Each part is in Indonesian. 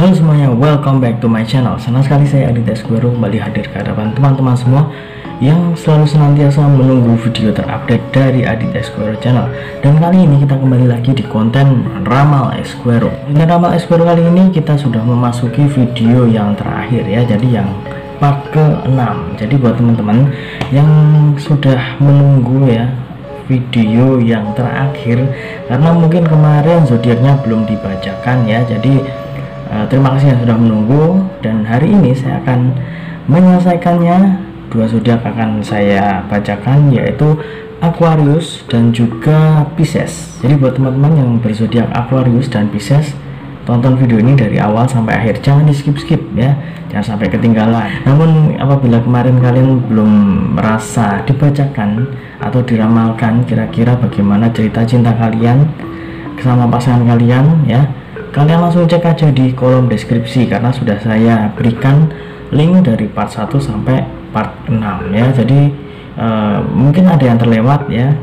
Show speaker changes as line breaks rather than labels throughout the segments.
Halo semuanya, welcome back to my channel. Senang sekali saya Aditya Esquero kembali hadir ke hadapan teman-teman semua yang selalu senantiasa menunggu video terupdate dari Aditya Esquero channel. Dan kali ini kita kembali lagi di konten Ramal Esquero. Di Ramal Esquero kali ini kita sudah memasuki video yang terakhir ya, jadi yang part ke-6. Jadi buat teman-teman yang sudah menunggu ya video yang terakhir, karena mungkin kemarin zodiaknya belum dibacakan ya, jadi terima kasih yang sudah menunggu. Dan hari ini saya akan menyelesaikannya. Dua zodiak akan saya bacakan, yaitu Aquarius dan juga Pisces. Jadi buat teman-teman yang berzodiak Aquarius dan Pisces, tonton video ini dari awal sampai akhir, jangan di skip ya, jangan sampai ketinggalan. Namun apabila kemarin kalian belum merasa dibacakan atau diramalkan kira-kira bagaimana cerita cinta kalian sama pasangan kalian ya, kalian langsung cek aja di kolom deskripsi, karena sudah saya berikan link dari part 1 sampai part 6 ya. Jadi mungkin ada yang terlewat ya,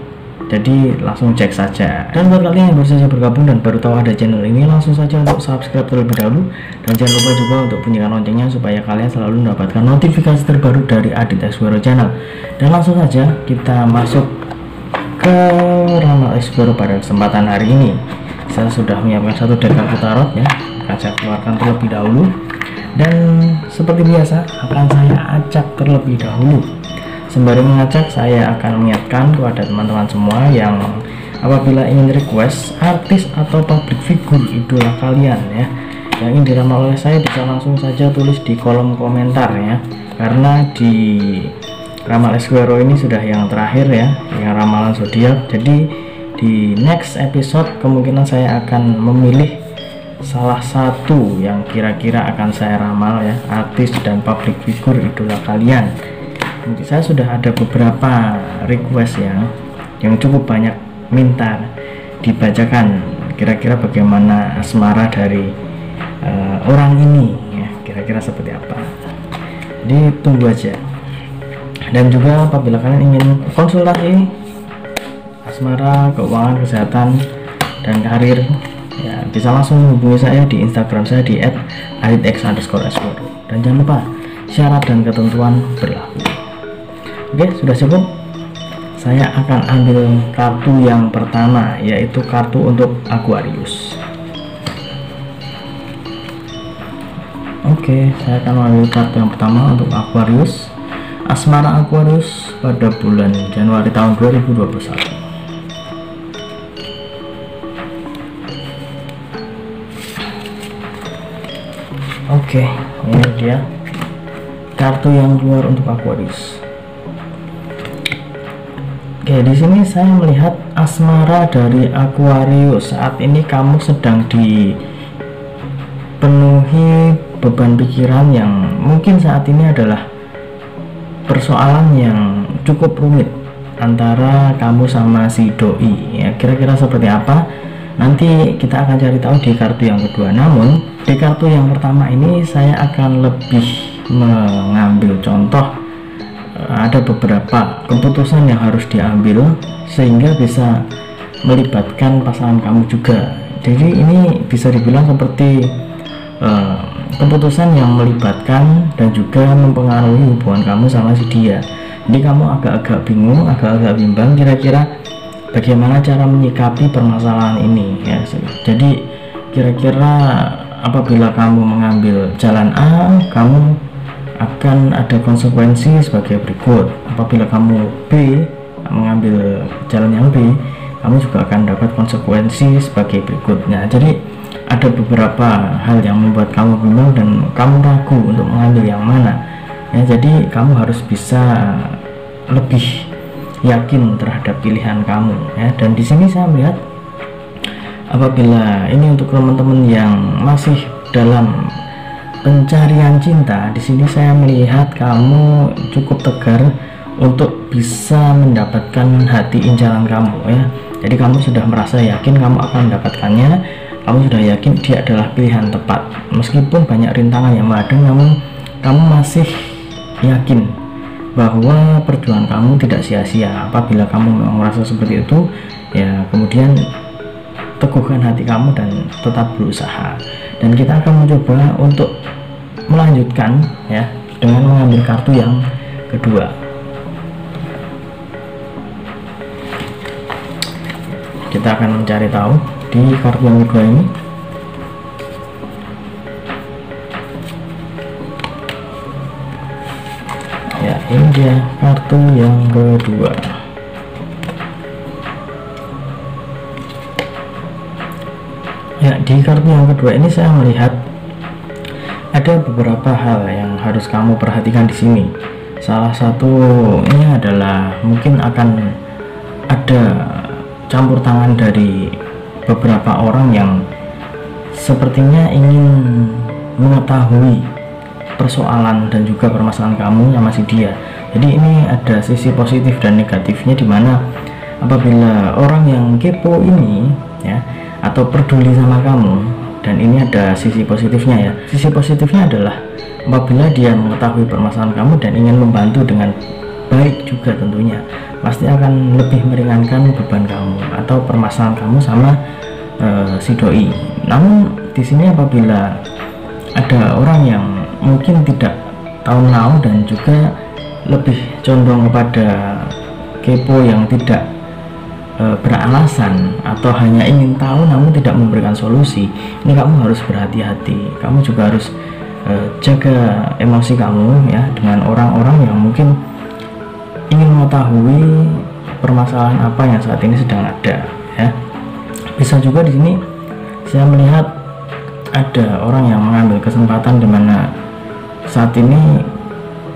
jadi langsung cek saja. Dan buat kalian yang baru saja bergabung dan baru tahu ada channel ini, langsung saja untuk subscribe terlebih dahulu, dan jangan lupa juga untuk bunyikan loncengnya supaya kalian selalu mendapatkan notifikasi terbaru dari Aditya Esquero channel. Dan langsung saja kita masuk ke Ramal Esquero pada kesempatan hari ini. Saya sudah menyiapkan satu deck kartu tarot ya, akan saya keluarkan terlebih dahulu, dan seperti biasa akan saya acak terlebih dahulu. Sembari mengacak, saya akan mengingatkan kepada teman-teman semua yang apabila ingin request artis atau public figure idola kalian ya, yang ingin diramal oleh saya, bisa langsung saja tulis di kolom komentar ya, karena di Ramal Esquero ini sudah yang terakhir ya, yang ramalan zodiak. Jadi di next episode kemungkinan saya akan memilih salah satu yang kira-kira akan saya ramal ya, artis dan public figure idola kalian. Jadi saya sudah ada beberapa request ya, yang cukup banyak minta dibacakan kira-kira bagaimana asmara dari orang ini ya, kira-kira seperti apa. Jadi tunggu aja. Dan juga apabila kalian ingin konsultasi asmara, keuangan, kesehatan, dan karir ya, bisa langsung hubungi saya di Instagram saya di @aditx_esquero. Dan jangan lupa syarat dan ketentuan berlaku. Oke, sudah cukup. Saya akan ambil kartu yang pertama, yaitu kartu untuk Aquarius. Oke, saya akan mengambil kartu yang pertama untuk Aquarius. Asmara Aquarius pada bulan Januari tahun 2021. Oke, ini dia kartu yang keluar untuk Aquarius. Oke, di sini saya melihat asmara dari Aquarius. Saat ini kamu sedang dipenuhi beban pikiran yang mungkin saat ini adalah persoalan yang cukup rumit antara kamu sama si doi ya, kira-kira seperti apa nanti kita akan cari tahu di kartu yang kedua. Namun di kartu yang pertama ini saya akan lebih mengambil contoh, ada beberapa keputusan yang harus diambil sehingga bisa melibatkan pasangan kamu juga. Jadi ini bisa dibilang seperti keputusan yang melibatkan dan juga mempengaruhi hubungan kamu sama si dia. Jadi kamu agak-agak bingung, agak-agak bimbang kira-kira bagaimana cara menyikapi permasalahan ini ya. Jadi kira-kira apabila kamu mengambil jalan A, kamu akan ada konsekuensi sebagai berikut. Apabila kamu B, mengambil jalan yang B, kamu juga akan dapat konsekuensi sebagai berikutnya. Jadi ada beberapa hal yang membuat kamu bingung dan kamu ragu untuk mengambil yang mana ya. Jadi kamu harus bisa lebih yakin terhadap pilihan kamu ya. Dan di sini saya melihat apabila ini untuk teman-teman yang masih dalam pencarian cinta, di sini saya melihat kamu cukup tegar untuk bisa mendapatkan hati incaran kamu ya. Jadi kamu sudah merasa yakin kamu akan mendapatkannya. Kamu sudah yakin dia adalah pilihan tepat, meskipun banyak rintangan yang menghadang, namun kamu masih yakin bahwa perjuangan kamu tidak sia-sia. Apabila kamu memang merasa seperti itu ya, kemudian teguhkan hati kamu dan tetap berusaha. dan kita akan mencoba untuk melanjutkan ya dengan mengambil kartu yang kedua. Kita akan mencari tahu di kartu yang kedua ini. Ya, ini dia kartu yang kedua. Ya, di kartu yang kedua ini saya melihat ada beberapa hal yang harus kamu perhatikan di sini. Salah satunya adalah mungkin akan ada campur tangan dari beberapa orang yang sepertinya ingin mengetahui persoalan dan juga permasalahan kamu sama si dia. Jadi ini ada sisi positif dan negatifnya, dimana apabila orang yang kepo ini ya atau peduli sama kamu, dan ini ada sisi positifnya ya. Sisi positifnya adalah apabila dia mengetahui permasalahan kamu dan ingin membantu dengan baik juga, tentunya pasti akan lebih meringankan beban kamu atau permasalahan kamu sama si doi. Namun di sini apabila ada orang yang mungkin tidak tahu menau dan juga lebih condong kepada kepo yang tidak beralasan atau hanya ingin tahu namun tidak memberikan solusi, ini kamu harus berhati-hati. Kamu juga harus jaga emosi kamu ya dengan orang-orang yang mungkin ingin mengetahui permasalahan apa yang saat ini sedang ada ya. Bisa juga di sini saya melihat ada orang yang mengambil kesempatan di mana saat ini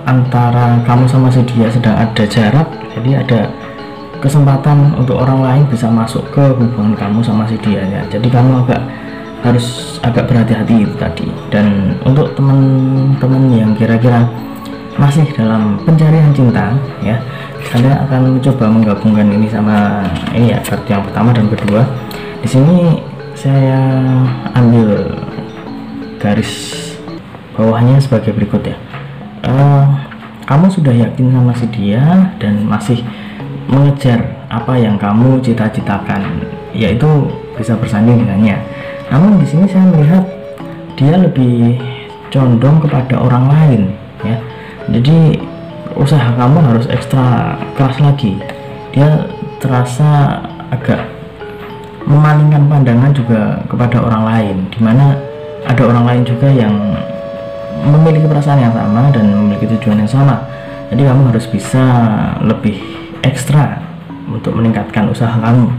antara kamu sama si dia sedang ada jarak, jadi ada kesempatan untuk orang lain bisa masuk ke hubungan kamu sama si dia ya. Jadi kamu harus agak berhati-hati itu tadi. Dan untuk teman-teman yang kira-kira masih dalam pencarian cinta ya, Anda akan mencoba menggabungkan ini sama ini ya, kartu yang pertama dan kedua. Di sini saya ambil garis bawahnya sebagai berikut ya. Kamu sudah yakin sama si dia dan masih mengejar apa yang kamu cita-citakan, yaitu bisa bersanding dengannya. Namun di sini saya melihat dia lebih condong kepada orang lain ya. Jadi usaha kamu harus ekstra keras lagi. Dia terasa agak memalingkan pandangan juga kepada orang lain, dimana ada orang lain juga yang memiliki perasaan yang sama dan memiliki tujuan yang sama. Jadi kamu harus bisa lebih ekstra untuk meningkatkan usaha kamu.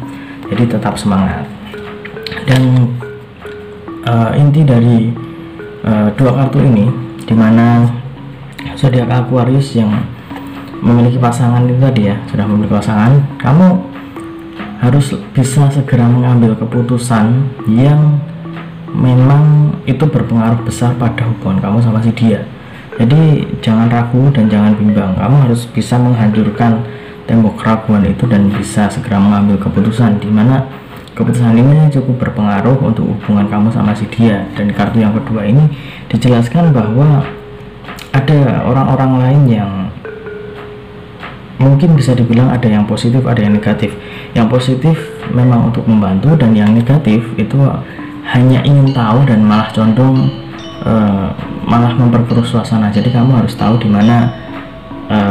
Jadi tetap semangat. Dan inti dari dua kartu ini, dimana zodiak Aquarius yang memiliki pasangan itu tadi ya, sudah memiliki pasangan, kamu harus bisa segera mengambil keputusan yang memang itu berpengaruh besar pada hubungan kamu sama si dia. Jadi jangan ragu dan jangan bimbang, kamu harus bisa menghancurkan tembok keraguan itu dan bisa segera mengambil keputusan, dimana keputusan ini cukup berpengaruh untuk hubungan kamu sama si dia. Dan kartu yang kedua ini dijelaskan bahwa ada orang-orang lain yang mungkin bisa dibilang ada yang positif, ada yang negatif. Yang positif memang untuk membantu, dan yang negatif itu hanya ingin tahu dan malah condong malah memperkeruh suasana. Jadi kamu harus tahu di mana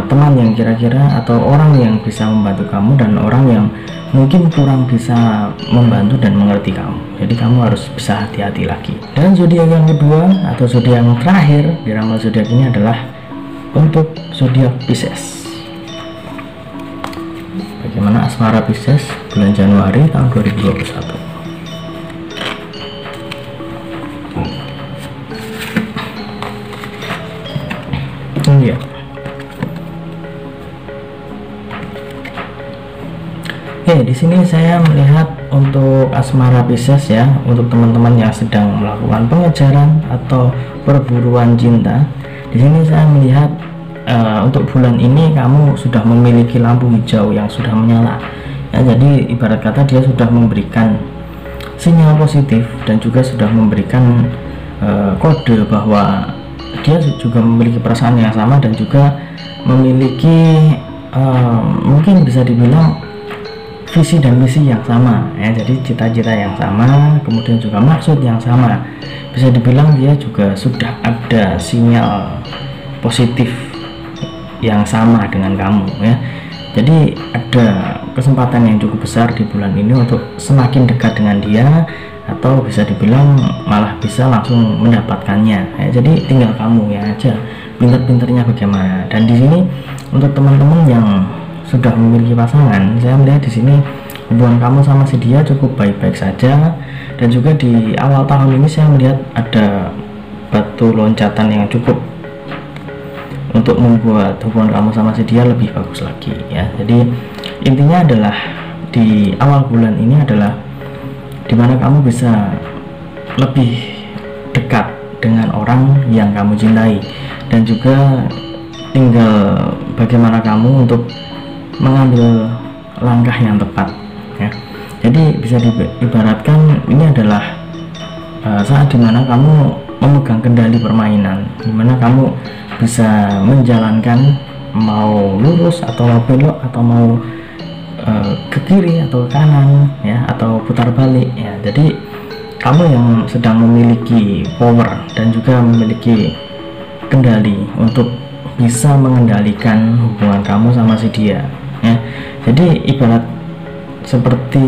teman yang kira-kira atau orang yang bisa membantu kamu dan orang yang mungkin kurang bisa membantu dan mengerti kamu. Jadi kamu harus bisa hati-hati lagi. Dan zodiak yang kedua atau zodiak yang terakhir di ramalan zodiak ini adalah untuk zodiak Pisces. Bagaimana asmara Pisces bulan Januari tahun 2021? Iya. Oke, di sini saya melihat untuk asmara Pisces ya, untuk teman-teman yang sedang melakukan pengejaran atau perburuan cinta. Di sini saya melihat untuk bulan ini kamu sudah memiliki lampu hijau yang sudah menyala. Ya, jadi ibarat kata dia sudah memberikan sinyal positif dan juga sudah memberikan kode bahwa dia juga memiliki perasaan yang sama dan juga memiliki mungkin bisa dibilang visi dan misi yang sama ya, jadi cita-cita yang sama, kemudian juga maksud yang sama. Bisa dibilang dia juga sudah ada sinyal positif yang sama dengan kamu ya. Jadi ada kesempatan yang cukup besar di bulan ini untuk semakin dekat dengan dia, atau bisa dibilang malah bisa langsung mendapatkannya ya. Jadi tinggal kamu ya aja pinter-pinternya bagaimana. Dan di sini untuk teman-teman yang sudah memiliki pasangan, saya melihat di sini hubungan kamu sama si dia cukup baik-baik saja. Dan juga di awal tahun ini saya melihat ada batu loncatan yang cukup untuk membuat hubungan kamu sama si dia lebih bagus lagi ya. Jadi intinya adalah di awal bulan ini adalah dimana kamu bisa lebih dekat dengan orang yang kamu cintai, dan juga tinggal bagaimana kamu untuk mengambil langkah yang tepat ya. Jadi bisa diibaratkan ini adalah saat dimana kamu memegang kendali permainan, dimana kamu bisa menjalankan mau lurus atau mau belok atau mau ke kiri atau ke kanan ya, atau putar balik ya. Jadi kamu yang sedang memiliki power dan juga memiliki kendali untuk bisa mengendalikan hubungan kamu sama si dia ya. Jadi ibarat seperti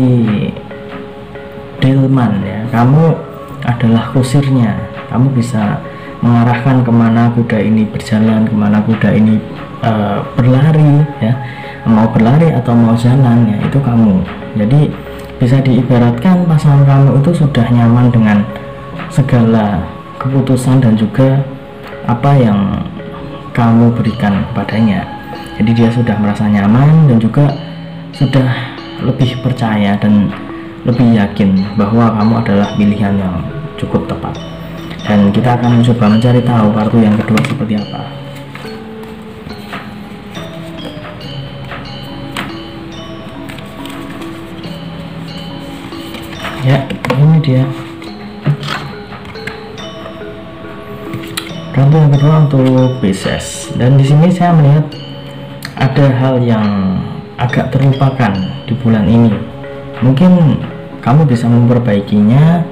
delman ya, kamu adalah kusirnya, kamu bisa mengarahkan kemana kuda ini berjalan, kemana kuda ini berlari ya, mau berlari atau mau jalan ya, itu kamu. Jadi bisa diibaratkan pasangan kamu itu sudah nyaman dengan segala keputusan dan juga apa yang kamu berikan kepadanya. Jadi dia sudah merasa nyaman dan juga sudah lebih percaya dan lebih yakin bahwa kamu adalah pilihan yang cukup tepat. Dan kita akan mencoba mencari tahu kartu yang kedua seperti apa. Ya, ini dia kartu yang kedua untuk Pisces. Dan di sini saya melihat ada hal yang agak terlupakan di bulan ini. Mungkin kamu bisa memperbaikinya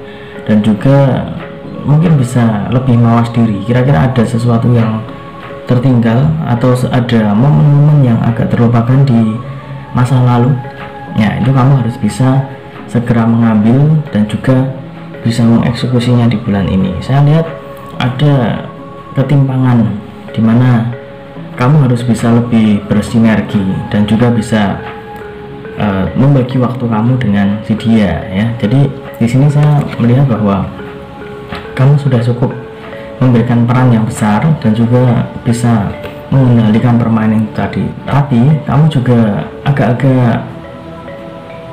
dan juga mungkin bisa lebih mawas diri. Kira-kira ada sesuatu yang tertinggal atau ada momen-momen yang agak terlupakan di masa lalu ya, itu kamu harus bisa segera mengambil dan juga bisa mengeksekusinya di bulan ini. Saya lihat ada ketimpangan di mana kamu harus bisa lebih bersinergi dan juga bisa membagi waktu kamu dengan si dia ya. Jadi di sini saya melihat bahwa kamu sudah cukup memberikan peran yang besar dan juga bisa mengendalikan permainan tadi, tapi kamu juga agak-agak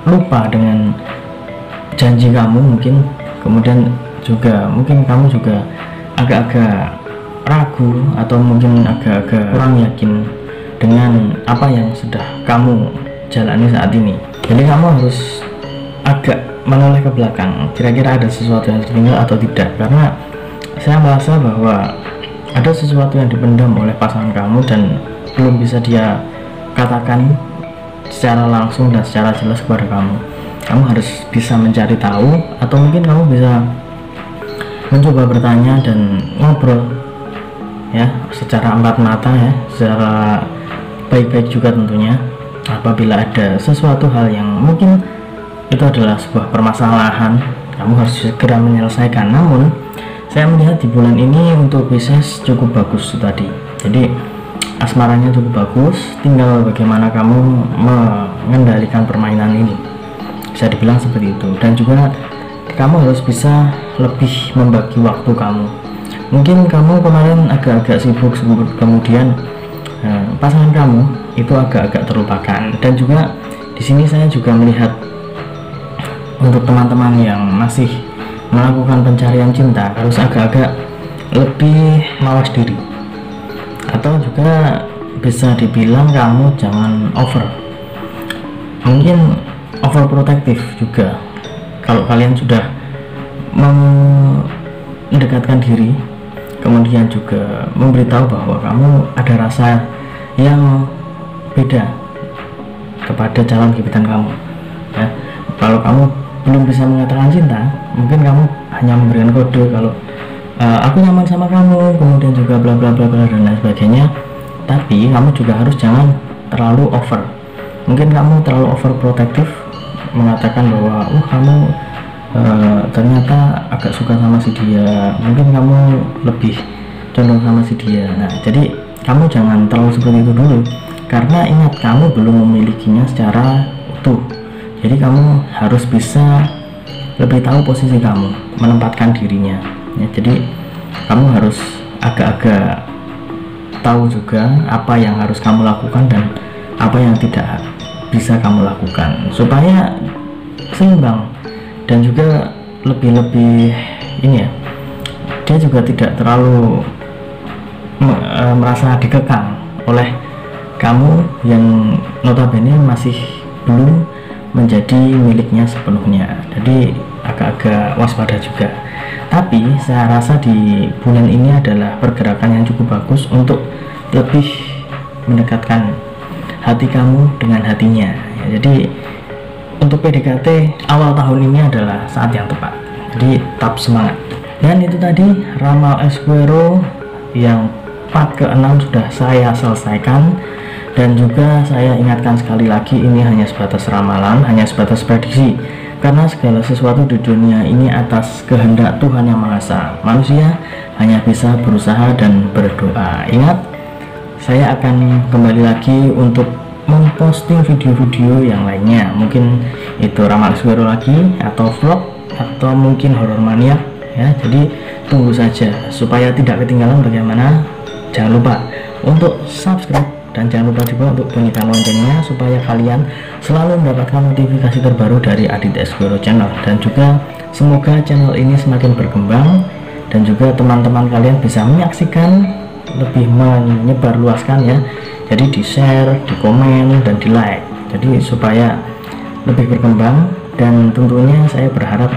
lupa dengan janji kamu mungkin, kemudian juga mungkin kamu juga agak-agak ragu atau mungkin agak-agak kurang yakin dengan apa yang sudah kamu jalani saat ini. Jadi kamu harus agak menoleh ke belakang, kira-kira ada sesuatu yang tertinggal atau tidak, karena saya merasa bahwa ada sesuatu yang dipendam oleh pasangan kamu dan belum bisa dia katakan secara langsung dan secara jelas kepada kamu. Kamu harus bisa mencari tahu, atau mungkin kamu bisa mencoba bertanya dan ngobrol ya secara empat mata ya, secara baik-baik juga tentunya. Apabila ada sesuatu hal yang mungkin itu adalah sebuah permasalahan, kamu harus segera menyelesaikan. Namun saya melihat di bulan ini untuk Pisces cukup bagus tadi. Jadi asmaranya cukup bagus, tinggal bagaimana kamu mengendalikan permainan ini, bisa dibilang seperti itu. Dan juga kamu harus bisa lebih membagi waktu kamu. Mungkin kamu kemarin agak-agak sibuk, kemudian pasangan kamu itu agak-agak terlupakan. Dan juga di sini saya juga melihat untuk teman-teman yang masih melakukan pencarian cinta harus agak-agak lebih mawas diri, atau juga bisa dibilang kamu jangan mungkin overprotective juga. Kalau kalian sudah mendekatkan diri, kemudian juga memberitahu bahwa kamu ada rasa yang beda kepada calon gebetan kamu, ya. Kalau kamu belum bisa mengatakan cinta, mungkin kamu hanya memberikan kode kalau aku nyaman sama kamu, kemudian juga bla bla bla bla dan lain sebagainya. Tapi kamu juga harus jangan terlalu over. Mungkin kamu terlalu overprotective, mengatakan bahwa kamu ternyata agak suka sama si dia, mungkin kamu lebih condong sama si dia. Nah, jadi kamu jangan terlalu seperti itu dulu, karena ingat, kamu belum memilikinya secara utuh. Jadi kamu harus bisa lebih tahu posisi kamu, menempatkan dirinya ya. Jadi kamu harus agak-agak tahu juga apa yang harus kamu lakukan dan apa yang tidak bisa kamu lakukan, supaya seimbang dan juga lebih ini ya, dia juga tidak terlalu merasa dikekang oleh kamu yang notabene masih belum menjadi miliknya sepenuhnya. Jadi agak-agak waspada juga. Tapi saya rasa di bulan ini adalah pergerakan yang cukup bagus untuk lebih mendekatkan hati kamu dengan hatinya ya. Jadi untuk PDKT awal tahun ini adalah saat yang tepat, jadi tetap semangat. Dan itu tadi ramal Esquero yang part ke-6 sudah saya selesaikan. Dan juga saya ingatkan sekali lagi, ini hanya sebatas ramalan, hanya sebatas prediksi, karena segala sesuatu di dunia ini atas kehendak Tuhan Yang Maha Esa. Manusia hanya bisa berusaha dan berdoa. Ingat, saya akan kembali lagi untuk memposting video-video yang lainnya, mungkin itu ramal Esquero lagi, atau vlog, atau mungkin horror mania ya. Jadi tunggu saja supaya tidak ketinggalan. Bagaimana? Jangan lupa untuk subscribe dan jangan lupa juga untuk bunyikan loncengnya supaya kalian selalu mendapatkan notifikasi terbaru dari Adit Esquero Channel. Dan juga semoga channel ini semakin berkembang dan juga teman-teman kalian bisa menyaksikan, lebih menyebarluaskan ya. Jadi di share, di komen, dan di like, jadi supaya lebih berkembang. Dan tentunya saya berharap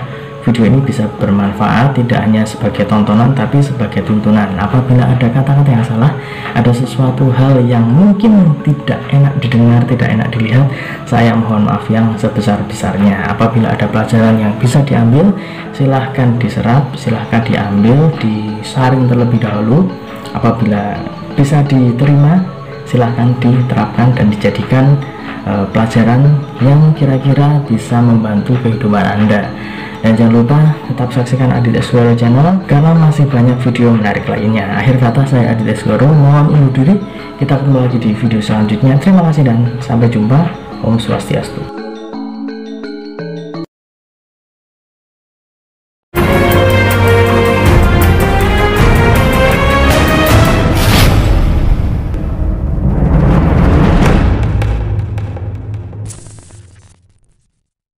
video ini bisa bermanfaat, tidak hanya sebagai tontonan tapi sebagai tuntunan. Apabila ada kata-kata yang salah, ada sesuatu hal yang mungkin tidak enak didengar, tidak enak dilihat, saya mohon maaf yang sebesar-besarnya. Apabila ada pelajaran yang bisa diambil, silahkan diserap, silahkan diambil, disaring terlebih dahulu. Apabila bisa diterima, silahkan diterapkan dan dijadikan pelajaran yang kira-kira bisa membantu kehidupan Anda. Dan jangan lupa tetap saksikan Adit Esquero Channel karena masih banyak video menarik lainnya. Akhir kata, saya Adit Esquero mohon undur diri. Kita ketemu lagi di video selanjutnya. Terima kasih dan sampai jumpa. Om Swastiastu.